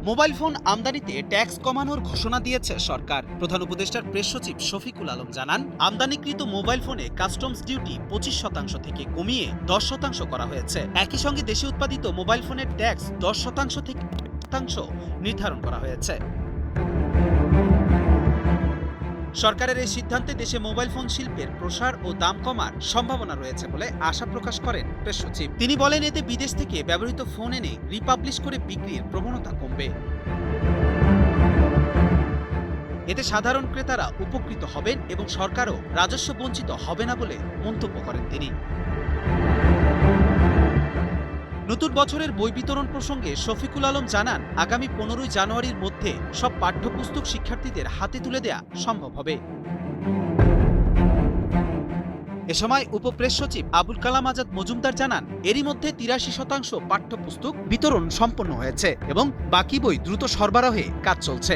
Mobile phone আমদানিতে tax কমানোর ঘোষণা দিয়েছে সরকার। প্রধান উপদেষ্টার প্রেস সচিব শফিকুল আলম জানান, আমদানিকৃত মোবাইল ফোনে কাস্টমস ডিউটি 25% থেকে কমিয়ে 10% করা হয়েছে। একই সঙ্গে দেশে উৎপাদিত মোবাইল ফোনের ট্যাক্স 10% থেকে 20% নির্ধারণ করা হয়েছে। সরকারের এই সিদ্ধান্তে দেশে মোবাইল ফোন শিল্পের প্রসার ও দাম কমার সম্ভাবনা রয়েছে বলে আশা প্রকাশ করেন প্রেস সচিব। তিনি বলেন, এতে বিদেশ থেকে ব্যবহৃত ফোন এনে রিপাবলিশ করে বিক্রির প্রবণতা কমবে। এতে সাধারণ ক্রেতারা উপকৃত হবেন এবং সরকারও রাজস্ব বঞ্চিত হবে না বলে মন্তব্য করেন তিনি। নতুন বছরের বই বিতরণ প্রসঙ্গে শফিকুল আলম জানান, আগামী 15 জানুয়ারির মধ্যে সব পাঠ্যপুস্তক শিক্ষার্থীদের হাতে তুলে দেয়া সম্ভব হবে। এ সময় উপপ্রেস সচিব আবুল কালাম আজাদ মজুমদার জানান, এরই মধ্যে 83% পাঠ্যপুস্তক বিতরণ সম্পন্ন হয়েছে এবং বাকি বই দ্রুত সরবরাহে কাজ চলছে।